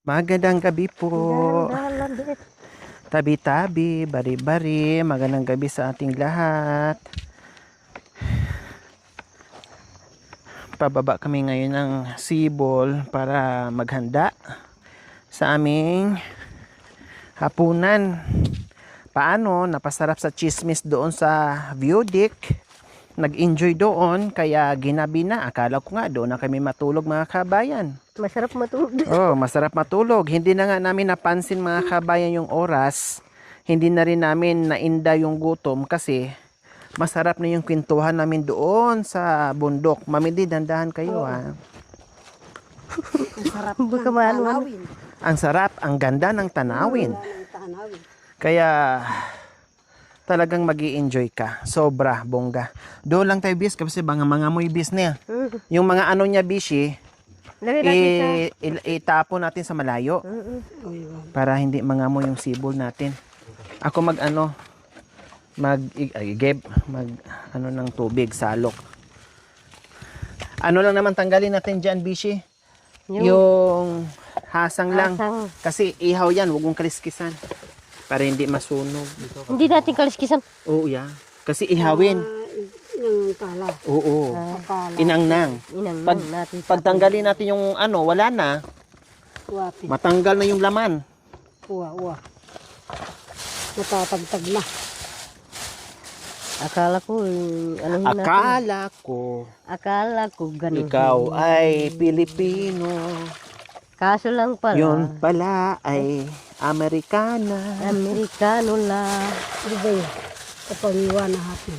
Magandang gabi po. Dahan-dahan lang. Tabi-tabi, bari-bari, magandang gabi sa ating lahat. Pababa kami ngayon ng Sibol para maghanda sa aming hapunan. Paano? Napasarap sa chismis doon sa view deck. Nag-enjoy doon, kaya ginabi na. Akala ko nga doon na kami matulog, mga kabayan. Masarap matulog. Oh, masarap matulog. Hindi na nga namin napansin, mga kabayan, yung oras. Hindi na rin namin nainda yung gutom kasi masarap na yung kwentuhan namin doon sa bundok. Mamidi, dandahan kayo ha. Masarap baka maano. Ang sarap, ang ganda ng tanawin. Kaya talagang magi-enjoy ka. Sobra, bongga. Doon lang tayo bis kasi mga moy bis niya. Yung mga ano niya bishi, itapon natin sa malayo. Para hindi mangamoy yung sibol natin. Ako mag ng tubig, salok. Ano lang naman tanggalin natin dyan, bishi? Yung hasang lang. Kasi ihaw yan, huwag mong kaliskisan. Para hindi masunog. Hindi natin kaliskisan. Oo, yeah. Kasi ihawin. Yung kala. Oo. Akala. Inangnang. Inang natin. Pagtanggalin natin yung wala na. Wapit. Matanggal na yung laman. Uwa. Natatagtag na. Akala ko Akala ko ganun. Ikaw ay Pilipino. Kaso lang pala. Yun pala ay Amerikana. Amerikano lang. Ano ba yun? Kapangiwa na hapin.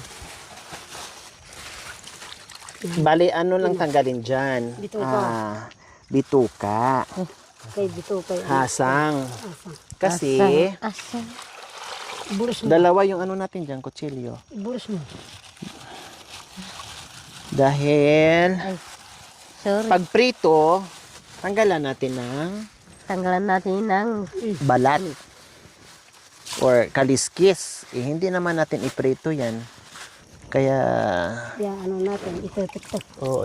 Bali, ano lang tanggalin dyan? Bituka. Bituka. Kay dito kay Hasang. Asang. Kasi, Asa. Ibulis mo. dalawa yung ano natin dyan, kutsilyo. Ibulis mo. Dahil, Ay. Sorry. pag prito, tanggalan natin ng Tanggalan natin ng balat or kaliskis. Hindi naman natin iprito yan. Kaya, Kaya ano natin, ito.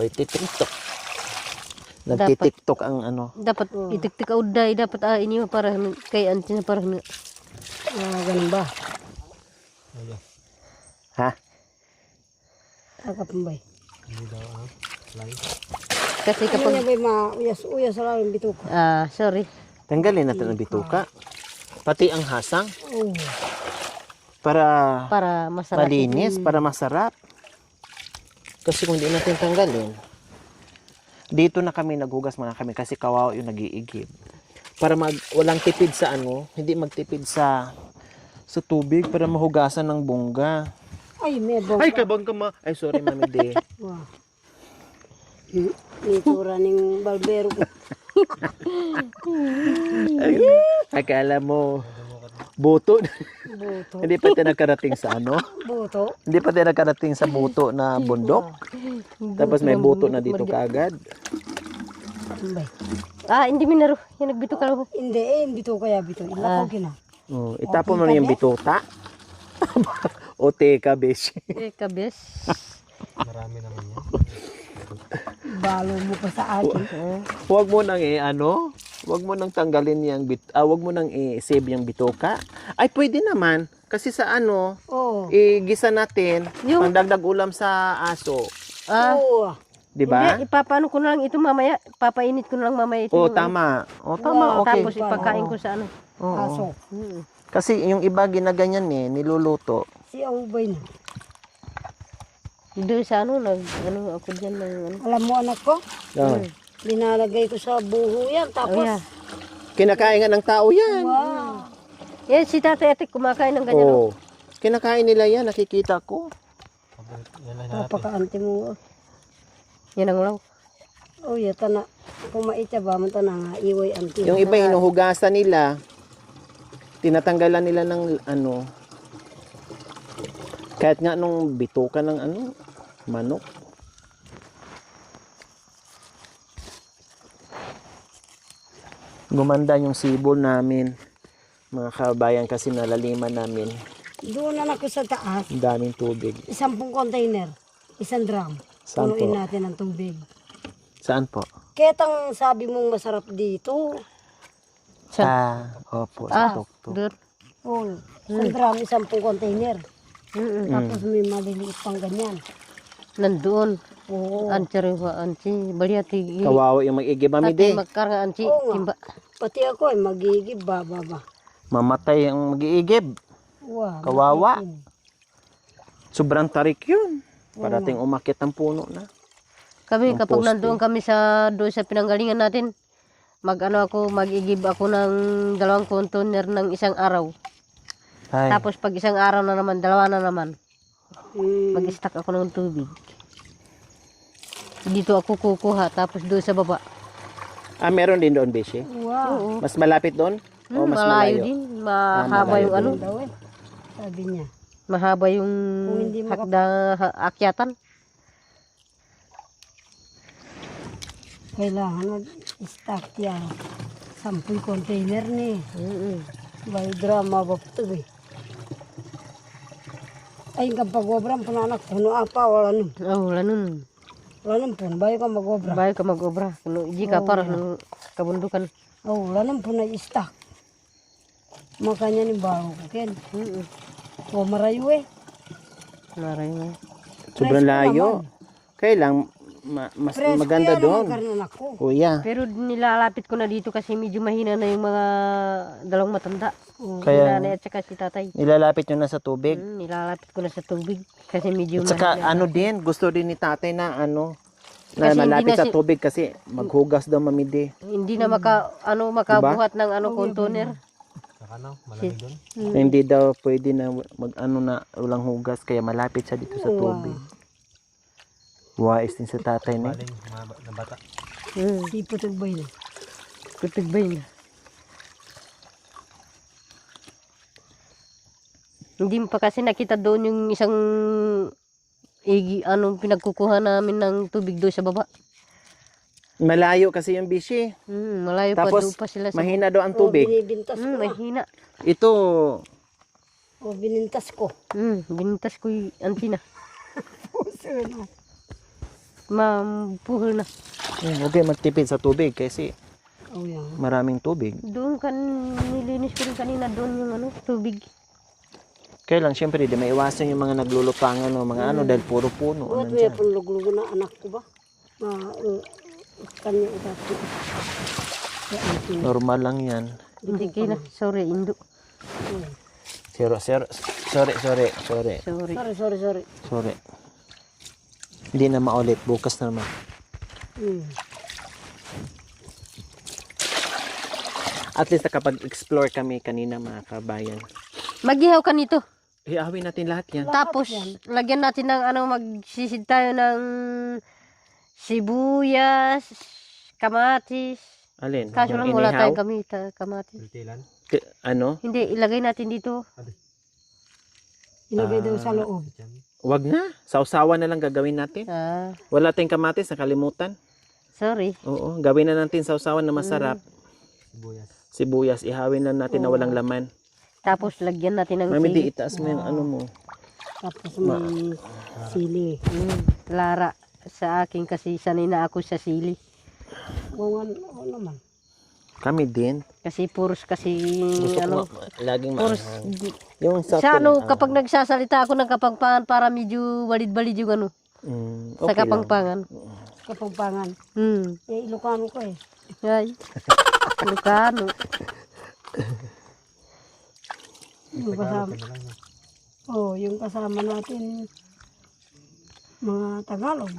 ititiktok. Nagtitiktok ang ano. dapat itiktik auday dapat ini para kay antin para Ganun ba? Ha? Akapambay. kasi Kapag kapag niya ba uyas lang yung bituka. sorry. Tanggalin natin ang bituka. Pati ang hasang. Oh. Para Masarap. malinis, para masarap. Kasi kung di natin tanggalin, dito na kami naghugas mga kami kasi kawawa yung nag-iigib. Para walang tipid sa hindi magtipid sa tubig para mahugasan ng bongga. Ay, may bongga. Ay, kabang ka Ay, sorry, Mami De. Wow. Nitura ng balbero ko. Ay, akala mo, buto. Buto. Hindi pa tayo nakarating sa Buto. Hindi pa tayo nakarating sa buto na bundok. Tapos may buto na dito kagad. Ambay. Hindi minaro. Yan nagbito ka lang. Hindi, bito kaya bito. Ilakaw kina. Oh, itapon mo na yung bituta. O teka, besh. Kabes. Balo mo pa sa akin. Huwag mo nang huwag mo nang tanggalin yung huwag mo nang i-save yung bituka. Ay, pwede naman. Kasi sa Oo. igisa natin, Yung- pangdagdag ulam sa aso. Oo. Di ba? Hindi, ipapano ko na lang ito mamaya. Papainit ko na lang mamaya ito. Oo, tama. Oo, tama. Wow, Okay. Tapos ipagkain ko sa Oo. Aso. Kasi yung iba ginaganyan niluluto. Si Aubay na. Doon sa ako dyan Alam mo anak ko, Oh. linalagay ko sa buho yan. Tapos, Kinakain nga ng tao yan. wow. Yan, si Tatay Atik kumakain ng ganyan. Oo. Kinakain nila yan, nakikita ko. Napaka-anti mo. Yan ang law. Oh, yata na. Kumait siya ba, manta na nga, iway anti. Yung iba hinuhugasan nila, tinatanggalan nila ng kahit nga nung bituka ng manok. Gumanda yung sibol namin, mga kabayan, kasi nalaliman namin. Doon na ako sa taas, Ang daming tubig. 10 container, 1 drum. Saan Punuin po? natin ang tubig. Saan po? Ketang sabi mong masarap dito. Opo, sa tuktok. Doon. Oo. Isang drum, 10 container. Mm. Tapos may maliliit pang ganyan. Nandoon. Oo. Anchariwa, anchi. Baliati. Kawawa yung mag-igib, mami Ate di. magkarga anchi. Oo nga. Timba. Pati ako ay magigib ba. Mamatay ang mag-iigib. Wow, Kawawa. makikin. Sobrang tarik yun. Parating umakit ang puno na. Kami Ang kapag poste. nandoon kami doon sa pinanggalingan natin, mag-igib ako ng 2 container ng isang araw. Ay, Tapos pag isang araw na naman, 2 na naman, Mm. mag-stack ako ng tubig. Dito ako kukuha, tapos doon sa baba. meron din doon, Beshi. Wow. Mas malapit doon? O mas Malayo malayo? din, mahaba malayo yung ano, Ano daw eh. Sabi niya. mahaba yung Kung hindi akyatan. Kailangan mag-stack yan. 10 container ni. Mm. May drama ba ito eh. Ay, kapag obram, punanak, puno apa, wala nun. Oh, wala nun. Wala nun, puno, bayo ka mag-obra. Bayo ka mag-obra. Hindi ka para ng kabundukan. Oh, wala nun, puno i-stack. Makanya ni bago ko, Ken. O, marayo eh. Naray mo. Sobrang Presko layo. naman. Kaya lang, mas Presko maganda yan, doon. magkarnan ako. Kuya. Pero nilalapit ko na dito kasi medyo mahina na yung mga dalawang matanda. Si Kaya nanay at saka si tatay. nilalapit nyo na sa tubig. Nilalapit ko na sa tubig kasi medyo At saka mahina. ano din, gusto din ni tatay na na Kasi hindi malapit na sa tubig kasi maghugas daw mamidi. Hindi na makabuhat ng container. Hindi daw pwede na na walang hugas kaya malapit siya dito sa tubig. Wais din sa tatay na. Sipot ang bay na. Tutigbay na. Hindi mo pa kasi nakita doon yung isang pinagkukuha namin ng tubig doon sa baba. Malayo kasi yung bishi. Malayo pa Tapos doon pa sila sa mahina daw ang O, tubig. binibintas ko. mahina. Ito, O, binintas ko. Binintas ko yung antina. Puso na. Mapuhol na. okay magtipid sa tubig kasi Oh, yan. maraming tubig. Doon nilinis ko rin kanina doon yung tubig. Kaya lang syempre di maiwasan yung mga naglulupangan o mga dahil puro puno. Buat may panluglugo na anak ko ba? Kanya utat ko. Normal lang yan. Hindi kina. Sorry, Indo. Sorry. Sorry. Sorry. Hindi na maulit. Bukas na naman. At least nakapag-explore kami kanina mga kabayan. Mag-ihaw ka nito. Iawin natin lahat yan. Tapos, lagyan natin ng magsisid tayo ng sibuyas, kamatis. Alin? Kaso lang Yung wala inihaw? tayong kamatis. Ano? Hindi, ilagay natin dito. Ilagay daw sa loob. Wag na. Sausawan na lang gagawin natin. Wala tayong kamatis. Nakalimutan. Sorry. Oo. Gawin na natin sausawan na masarap. Sibuyas. Ihawin na natin na walang laman. Tapos, lagyan natin ng Mami, di sili. itaas mo yung ano mo. Tapos may sili. Lara, sa akin kasi sanay na ako sa sili. Kung ano naman. Kami din. Kasi puros kasi Gusto ko laging puros yung sa kapag nagsasalita ako ng Kapampangan para medyo balid-balid yung sa okay lang. Kapampangan. Kapampangan. Eh, Ilocano ko eh. Ay. Ilocano. Yung kasama. Yung kasama natin mga Tagalog.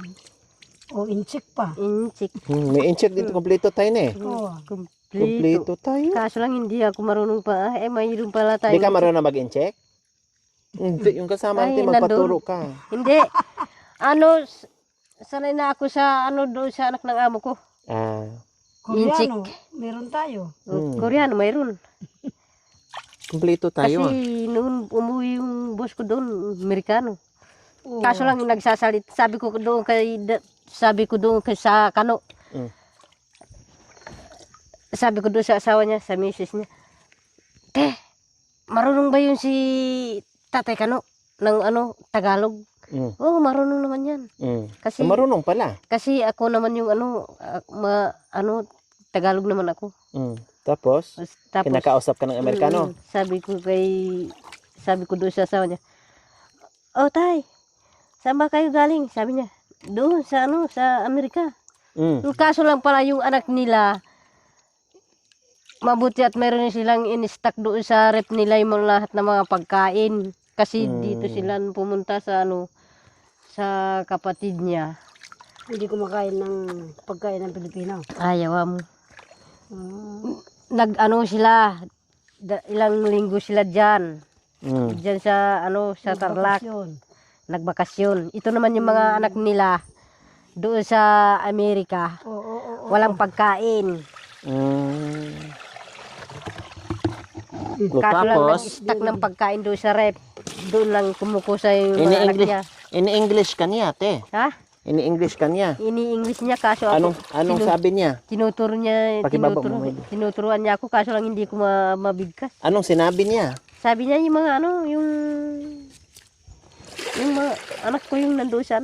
O inchik pa. Inchik. May incheck dito. Kompleto tayo na eh. Oo. Kompleto. Kompleto tayo. Kaso lang hindi ako marunong pa. Mayroon pala tayo. Hindi ka marunong mag-incheck? Hindi. Yung kasama natin, magpaturo ka. Hindi. Sanay na ako sa doon sa anak ng amo ko. Koreano. Meron tayo. Koreano, mayroon. Kompleto tayo. Kasi noon umuwi yung boss ko doon, Amerikano. Kaso lang yung nagsasalit, sabi ko doon sa Kano. Sabi ko doon sa asawa niya, sa misis niya, marunong ba yun si Tatay Kano ng Tagalog? Oo, marunong naman yan. Kasi marunong pala. Kasi ako naman yung Tagalog naman ako. Tapos, Tapos, kinakausap ka ng Amerikano. sabi ko doon sa asawa niya, oh tay, saan ba kayo galing? Sabi niya, doon sa Amerika. Mm. Yung kaso lang pala yung anak nila, mabuti at meron silang in-stock doon sa rep nila yung mga lahat ng mga pagkain. Kasi dito sila pumunta sa sa kapatid niya. Hindi kumakain ng pagkain ng Pilipino. Ayaw mo. Ah, Sila, ilang linggo sila dyan. Mm. Dyan sa Tarlac. bakasyon. Nagbakasyon. Ito naman yung mga anak nila doon sa Amerika. Oo. Walang pagkain. Mm. Kaso lang Tapos, nag-stock ng pagkain doon sa rep. Doon lang kumukusa yung mga anak niya. ini-English ka niya, te. Ha? Ini-English ka niya. Ini-English niya kaso Anong sabi niya? tinuturo niya, Pakibaba mo, Mike. tinuturuan niya ako kaso lang hindi ko mabigkas. Anong sinabi niya? Sabi niya yung mga yung mga anak ko yung nandoon sa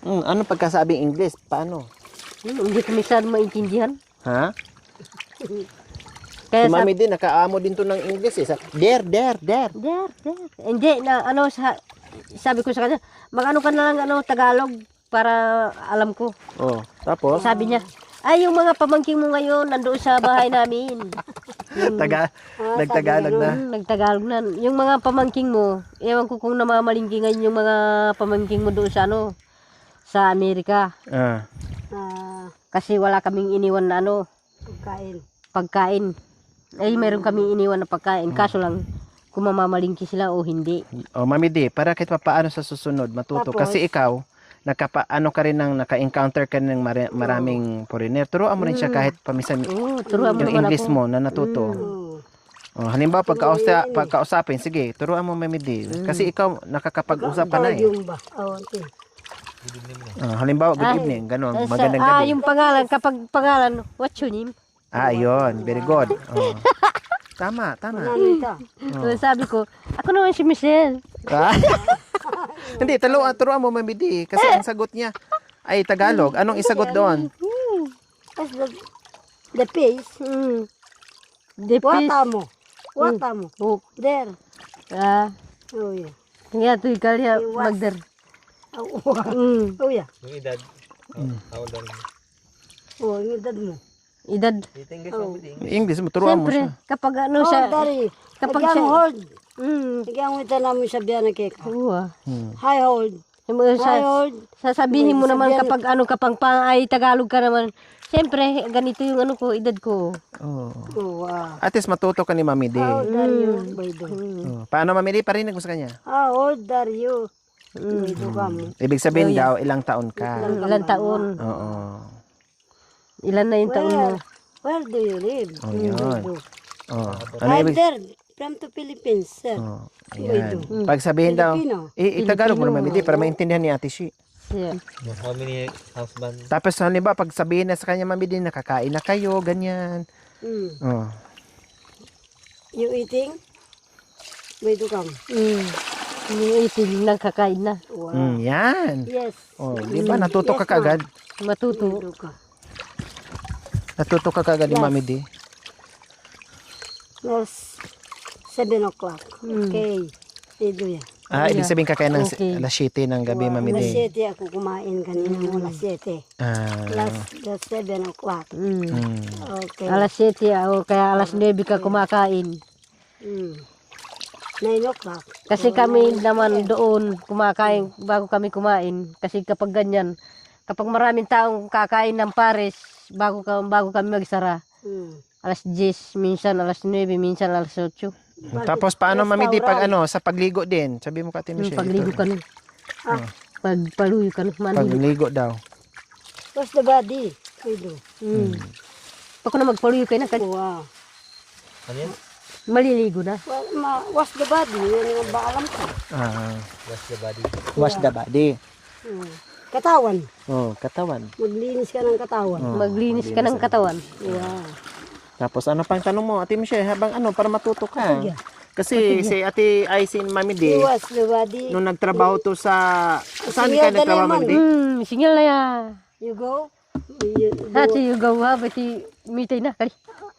Anong pagkasabing English? Paano? hindi ko minsan maintindihan. Ha? Kaya Si Mami din, nakaamo din to ng English eh. There. there. Hindi na sabi ko sa kanya, mag-ano ka na lang Tagalog para alam ko. Oh, tapos? Sabi niya, ay yung mga pamangking mo ngayon nandoon sa bahay namin. Nagtagalog na. Nagtagalog na. Yung mga pamangking mo, ewan ko kung namamalingki ngayon yung mga pamangking mo doon sa sa Amerika. Ah. Kasi wala kaming iniwan na pagkain. Ay meron kaming iniwan na pagkain. Kaso lang, kung mamamalingki sila o hindi. Oh, Mami D, para kahit paano sa susunod matuto. Tapos? Kasi ikaw, naka-encounter ka ng maraming foreigner. Turuan mo rin siya kahit pamisan Turuan mo yung naman English ako. mo na natuto. Oh, halimbawa pagkausapin, sige, turuan mo Mami D. Kasi ikaw nakakapag-usap ka na eh. Yung ba? Okay. Halimbawa, good evening, ganun, magandang gabi. Yung pangalan, kapag pangalan, what's your name? Ayun, very good. Oh. Tama. Nanita. Sabi ko, ako naman si Michelle. Ah? Hindi, turuan mo Mami D. Kasi ang sagot niya ay Tagalog. Anong isagot doon? That's the face. The Wata mo. Oh, There. Oh yeah. nga to ikaw niya, magder. Oh yeah. Yung edad. How old are you? Oh, yung edad mo. Edad. English mo English mo, turuan mo Siyempre, siya. kapag Dari. kapag Kapag siya, hold. Nagyang mo namin sabihan na keka. Hi hold. Sasabihin mo naman Sabihan- kapag ay Tagalog ka naman. Siyempre, ganito yung edad ko. Oh. Oh wow. At least matuto ka ni Mami D. How old are you? Baydo. Oh. Paano Mami D? Parinig mo sa kanya. How old are you? Baydo ka mo. Ibig sabihin daw, ilang taon ka. Ilan taon? Oo. Ilan na yung taon mo? Where do you live? Oh, yun. Baydo. Oh. Ano I'm ibig? there. From to Philippines, sir. Oh. Ayan. Pag sabihin daw, Filipino. itagalog mo na Mami D para maintindihan ni Ate Shi. Yeah. How many husband? Tapos halimbawa, pag sabihin na sa kanya Mami D, nakakain na kayo, ganyan. Oh. You eating? Baydo ka mo. Yung itin lang kakain na. Wow. Yan. Yes. Oh, di ba natuto ka kagad? Matuto. Baydo ka. Natuto ka kagad ni Yes. Mami D. Yes. 7 o'clock. Okay. Baydo yan. Ibig sabihin kakain ng Okay. alas 7 ng gabi, Mami D. Alas 7 ako kumain kanina mo. Alas 7. Last 7 o'clock. Okay. Alas 7 o kaya alas 9 ka kumakain. 9 o'clock. Kasi kami naman doon kumakain bago kami kumain. Kasi kapag ganyan, kapag maraming taong kakain ng pares, bago kami magsara, alas 10, minsan alas 9, minsan alas 8. Tapos paano Mami D pag sa pagligo din? Sabi mo ka Ate Michelle. Pagligo ka nun. Pagpaluyo ka nun. Pagligo daw. What's the body? Baydo. Pag na magpaluyo ka na, Wow. Ano yan? maliligo na. What's the body? Yan ang baalam ko. What's the body? Wash the body. Katawan. Oh, katawan. Maglinis ka ng katawan. Maglinis ka ng katawan. Wow. Tapos ano pang tanong mo, Ate Michelle, habang para matuto ka. Kasi si Ate ay si Mami D, What's the body? nung nagtrabaho to sa saan Sige, ka nagtrabaho dali, Mami D? Sinyal na ya. You go? Hati yung gawa, bati mitay na kali.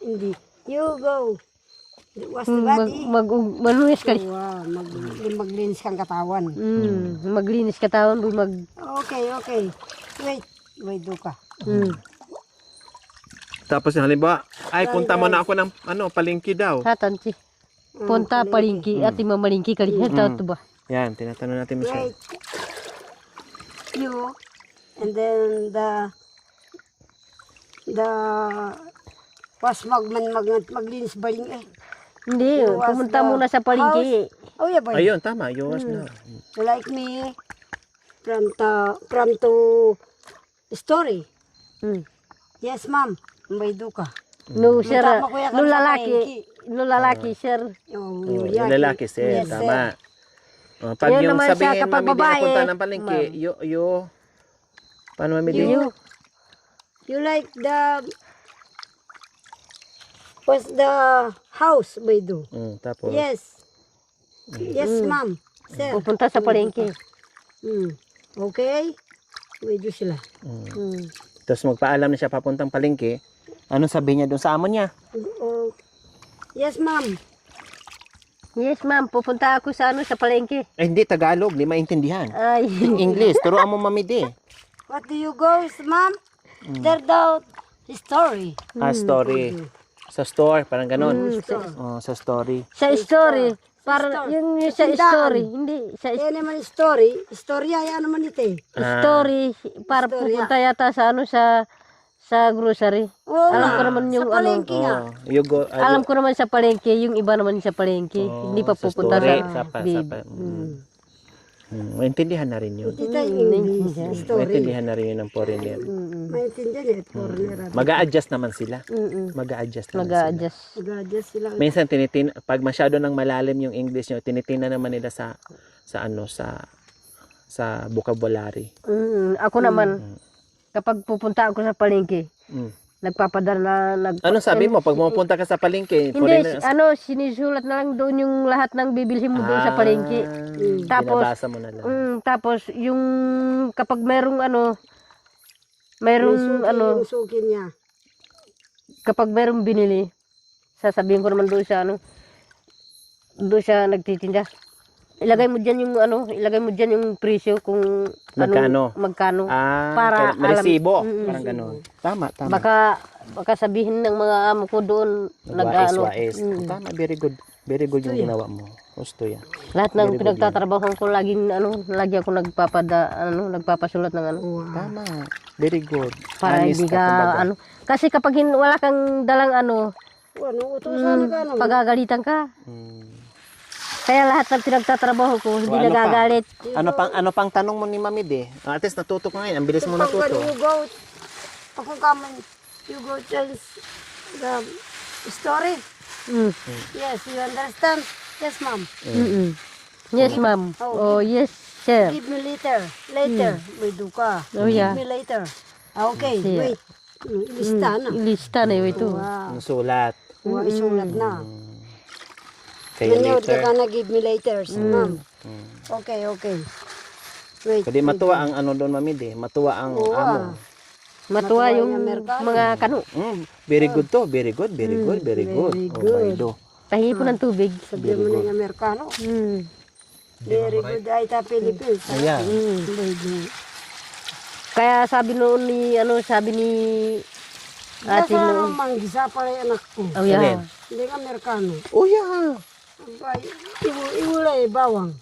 Hindi. You go. Wash the body. Manunis ka. Wow, maglinis kang katawan. Maglinis katawan, Okay. Wait, do ka. Tapos halimbawa, ay punta mo na ako ng palengke daw. Hatansi. Punta palingki, ati mamalingki kali. Hata to ba? Yan, tinatanong natin mo siya. Wait. You, and then the maglinis baling eh. Hindi, You was pumunta the muna sa palingki. Oh yeah, boy. Ayun, tama. Yowas na. You like me from to story. Yes, ma'am. May do ka. No, sir. Tama, kuya, No kami sa lalaki, sir. Oh, Yung lalaki, sir. Yes, Tama. Pag Yan yung naman siya sabihin, kapag mami, di babae, napunta ng palengke, paano mami di? You like what's the house, may do? Tapos? Yes. Yes, ma'am. Sir. Pupunta sa palengke. Okay. May do sila. Tapos magpaalam na siya papuntang palengke. Anong sabi niya doon sa amo niya? Oh, yes, ma'am. Yes, ma'am. Pupunta ako sa sa palengke. Eh, hindi, Tagalog. Di maintindihan. Ay. English. Turuan mo mami di. What do you go, ma'am? Tell the story. Story. Sa store, parang ganun. Sa story. Sa story. Para yung sa story. Hindi. Sa Kaya naman story. Storya, yan naman ito eh. story. Para pupunta yata sa sa grocery. Oo Alam nga, ko naman yung sa palengke nga. You go, Alam ko naman sa palengke, yung iba naman sa palengke. Hindi pa sa pupunta story, sa sapa. babe. Maintindihan na rin yun. Tita, English story. Maintindihan na rin yun ng foreigner. Maintindihan eh, foreigner. Mag-a-adjust naman sila. Mag-a-adjust naman sila. Mag-a-adjust. Mag-adjust sila. Minsan pag masyado nang malalim yung English nyo, tinitingnan naman nila sa vocabulary. Ako naman, kapag pupunta ako sa palengke, nagpapadala Ano sabi mo pag pumunta ka sa palengke? Hindi, sinisulat na lang doon yung lahat ng bibilhin mo doon sa palengke. Tapos, binabasa mo na lang. Tapos, yung kapag merong Yung suki niya. kapag merong binili, sasabihin ko naman doon doon sa nagtitinda. Ilagay mo diyan yung presyo kung magkano. Para resibo, alam. parang gano'n. Tama. Baka sabihin ng mga amo ko doon Nagwais-wais. Tama, very good. Very good yung ginawa mo. Gusto yan. Lahat ng pinagtatrabaho ko lagi ako nagpapasulat ng Tama. Very good. para Honest hindi ka, kumbaga. kasi kapag wala kang dalang Utusan ka naman. pagagalitan ka. Kaya lahat ng pinagtatrabaho ko hindi Ano pa? nagagalit. Ano pang tanong mo ni Mami De? At least natuto ka ngayon. Ang bilis mo natuto. You go, you go tell the story. Yes, you understand? Yes, ma'am. Yes, ma'am. Oh, yes, sir. Give me later. May do ka. Oh, yeah. Give me later. Okay, Yes. wait. Ilista na. Ilista na yun ito. Wow. Ang sulat. Isulat na. Kaya Nanood later. ka na give me later, ma'am. Okay. Wait. Pwede matuwa ang doon, Mami De. Matuwa ang amo. Matuwa yung mga kano. Very good to. Very good. Oh, Tahi po ng tubig. Sabi mo na yung Amerikano. Very good ay ta Philippines. Ayan. Kaya sabi noon ni ate Nasa noon. manggisa pala yung anak ko. Oh, yeah. Hindi ka Amerikano. Oh, yeah. Iwulay, bawang.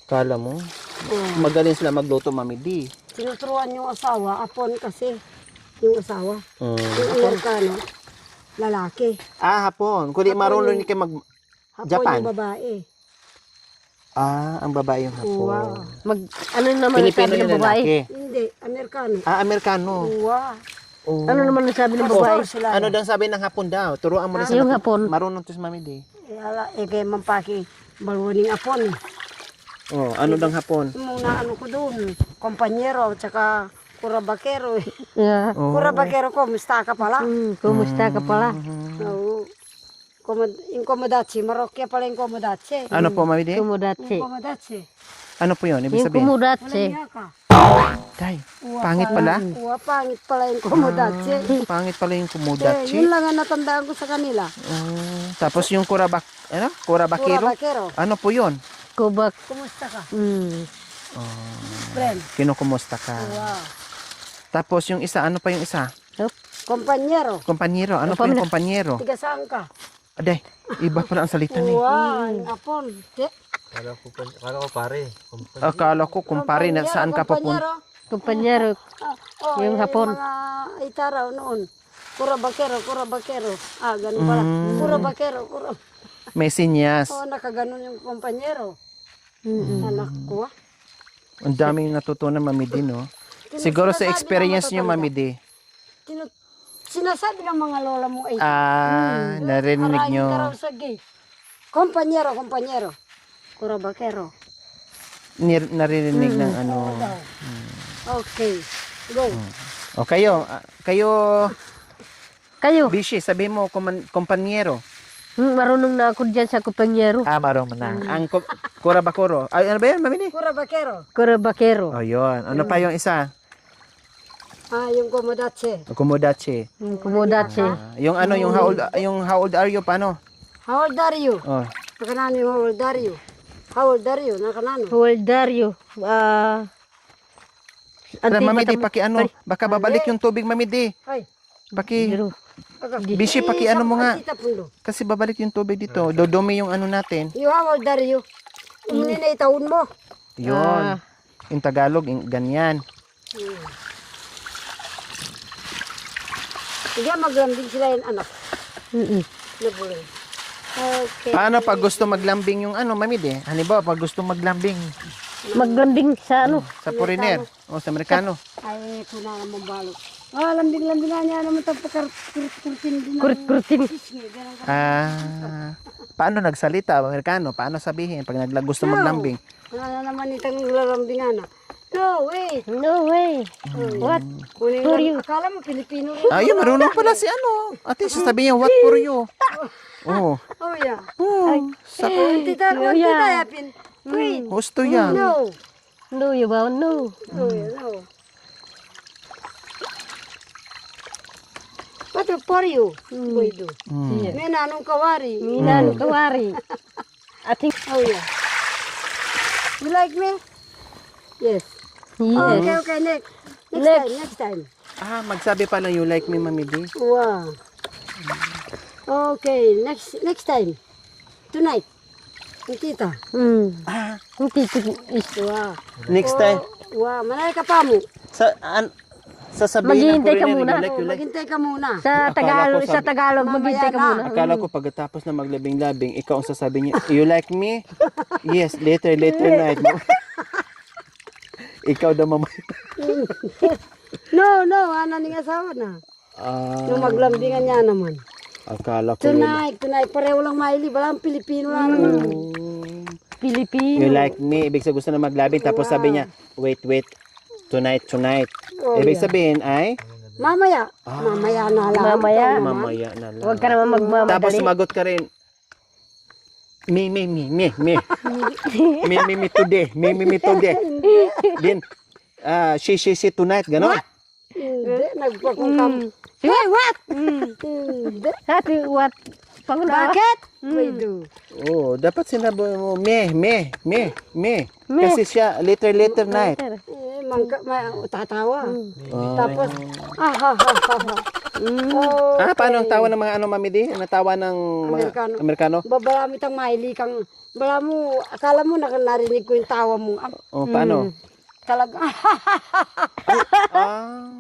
Kala mo? Magaling sila magluto, Mami De. Tinuturuan yung asawa, apon kasi. Yung asawa. Mm. Yung Amerikano, lalaki. Hapon. Kung di marunong ni kayo Hapon Japan. yung babae. Ang babae yung hapon. Wow. Ano naman ang Pilipino sabi ng yung babae? lalaki. Hindi, Amerikano. Amerikano. Wow. Oh. Ano naman ang sabi ng babae? Sila. Ano daw sabi ng hapon daw? Turuan mo na sa Yung hapon. Marunong to si Mami De. Kaya mampaki, baluning apon. Oh, ano daw hapon? Muna ano ko doon, kompanyero, tsaka kurabakero. Yeah. Kurabakero ko, musta ka pala? Kumusta ka pala? Oo. Inkomodachi, Marokya pala inkomodachi. Ano po, Mami De? Kumudatse. Inkomodachi. Ano po yun? Ibig Yung sabihin? kumudatse. Walang ka. Day, pangit pala. Pangit pala yung komodachi. Pangit pala yung Yun kumodachi. lang ang natandaan ko sa kanila. Tapos yung kurabakero. Bakero. Ano po yun? Kubak. Kumusta ka? Friend. Kinukumusta ka. Wow. Tapos yung isa, ano pa yung isa? Kompanyero. Kompanyero. Ano pa yung kompanyero? Tiga saan ka? Aday, iba pala ang salita ni. Wow, ang apon. Kala ko pare. Akala ko kumpare na saan ka papunta. Kumpanyero. Yung hapon. Mga itaraw noon. Kura bakero. Ah, ganun pala. Kura bakero. May sinyas. Oh, nakaganon yung kompanyero. Anak ko. Ang daming natutunan, Mami Di, no? Siguro sa experience nyo, Mami Di. Sinasabi ng mga lola mo ay Narinig nyo. ka raw sa gate. Kompanyero. Kura bakero. Naririnig ng ano. Okay. Go. O kayo, Kayo. Bishi, sabi mo, kompanyero. Marunong na ako dyan sa kumpanyero. Marunong na. Ang kurabakuro. Ay, ano ba yan, Mami Di? Kura bakero. Kurabakero. O, yun. Ano pa yung isa? Yung komodachi. Kumodachi. Kumodachi. Yung ano, yung how old are you, paano? How old are you? Oh. Nakanano yung how old are you? How old are you? Nakanano? Holdario. Mami Di, paki ano, baka babalik yung tubig, Mami Di. Ay. Paki, Bishi, paki ano mo nga. Tita Pundo. Kasi babalik yung tubig dito. Dodumi yung ano natin. You how old are you? Umuli na itaon mo. Yun. In Tagalog, ganyan. Sige, maglambing sila yung anak. Nabuloy. Okay. Paano pag gusto maglambing yung ano, Mami Di? Halimbawa, pag gusto maglambing Maglambing sa ano. sa foreigner o sa Amerikano. Ay, ito na naman balot. Lambing-lambing na niya naman ito pagkurtin din. Kurit-kuritin. Paano nagsalita Amerikano? Paano sabihin pag gusto maglambing? Wala na naman itang lalambingan na. No, wait. No way. What? Kunin For lang. you. Akala mo Pilipino rin. Ayun, marunong pala si ano. Ate, sasabihin niya, what for you? Oh. Oh, yeah. Sa Tita, yapin. Wait. gusto yan. No. No, you ba? No. Oh, yeah, no. What for you? Boy, do. May nanong kawari. Minan, kawari. Ating. Oh, yeah. You like me? Yes. Yes. Okay, next time. Magsabi pala you like me, Mami Di. Wow. Okay, next time. Tonight. Ang tita. Ang titik is. Wow. Next time. Wow, manay ka pa mo. Sasabihin ng Maghihintay ka foreigner, muna. you like. Maghintay ka muna. Sa Tagalog, maghintay ka muna. Akala ko pagkatapos na maglabing-labing, ikaw ang sasabihin niya, you like me? Yes, later night. Ikaw daw mamay. No, ning asawa na. Yung maglambingan niya naman. Akala ko Tonight, pareho lang maili. Walang Pilipino lang naman. Pilipino. you like me. Ibig sabihin gusto na maglabing, tapos sabi niya, wait. Tonight. Oh, Ibig yeah. sabihin ay, Mamaya na lang. mamaya na lang. Huwag ka naman magmamadali. Tapos sumagot ka rin, me today. Then, she tonight, gano'n? Hindi, nagpakungkam. Hey, what? Hindi. Hati, what? Panguna. Bakit? Wait, do. Oh, dapat sinabi mo, me. Kasi siya, later night. Tatawa. Tapos, ha. Paano ang tawa ng mga Mami Di? Ang tawa ng mga Amerikano? Babalami tang maili kang, akala mo narinig ko yung tawa mo. Paano? Talaga,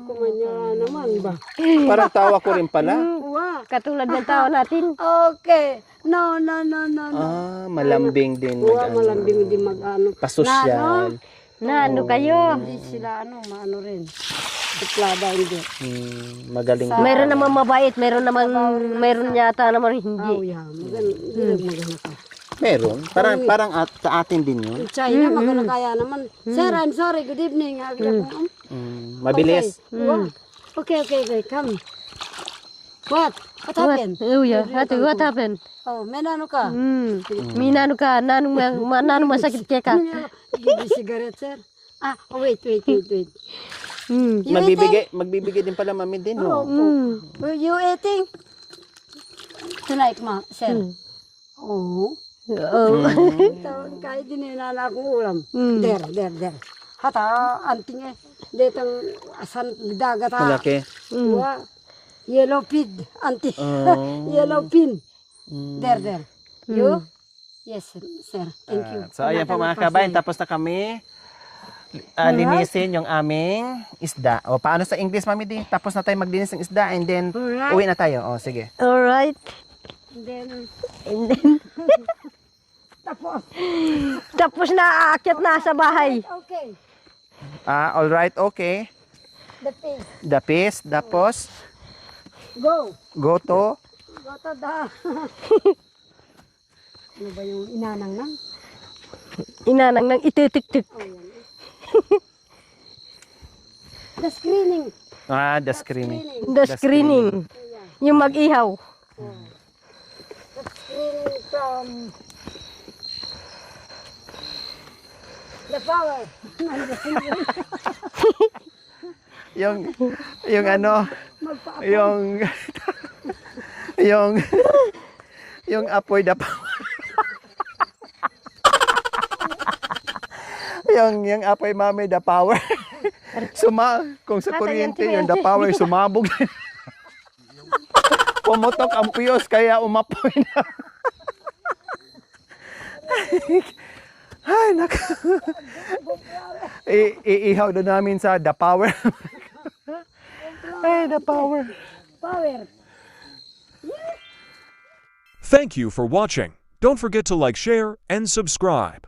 kumanya naman ba? Parang tawa ko rin pala. Wow. Katulad ng tao natin. Okay. No. Malambing din. Malambing din mag-ano. Pasosyal. Na ano kayo? Hindi sila maano rin. Suplada hindi. Magaling. Mayroon namang mabait, mayroon yata naman hindi. Yeah. Maganda ka. Meron. Parang sa atin din yun. China, maganda kaya naman. Sir, I'm sorry. Good evening. Mabilis. Okay. Come. What happened? Oh yeah. Hati, what happened? Oh, may nano ka? Minano ka? Nanong masakit ka? Give me cigarette, sir. Ah, oh, wait. Mm. You eating? Magbibigay din pala mami din, no? Were you eating? Tonight, ma, sir. Oh. Oh. Kahit din na akong ulam. Mm. Der. Hata, anting eh. Detang asan dagat ha. Malaki. Wa, yellow pig, anti. Oh. Yellow pin. Der. You? Yes, sir. Thank you. So, ayan po mga kabayan. Tapos na kami linisin yung aming isda. O, paano sa English, Mami Di? Tapos na tayo maglinis ng isda and then Alright. uwi na tayo. O, sige. Alright. Then, And then, tapos. tapos na aakyat na sa bahay. Okay. Alright, okay. The pig. The piece. Tapos, Go. go to. Go to the... Ano ba yung inanang nang? Inanang nang ititik-tik. Oh, yan. The screening. The screaming. The screening. Yung mag-ihaw. The screening from the power. yung ano, yung apoy the power. yung apoy mami the power. Kung sa kuryente yung the power sumabog. Pumutok ang fuse kaya umapoy na. Ay, iihaw doon namin sa the power. Ay, the power. Power. Thank you for watching. Don't forget to like, share, and subscribe.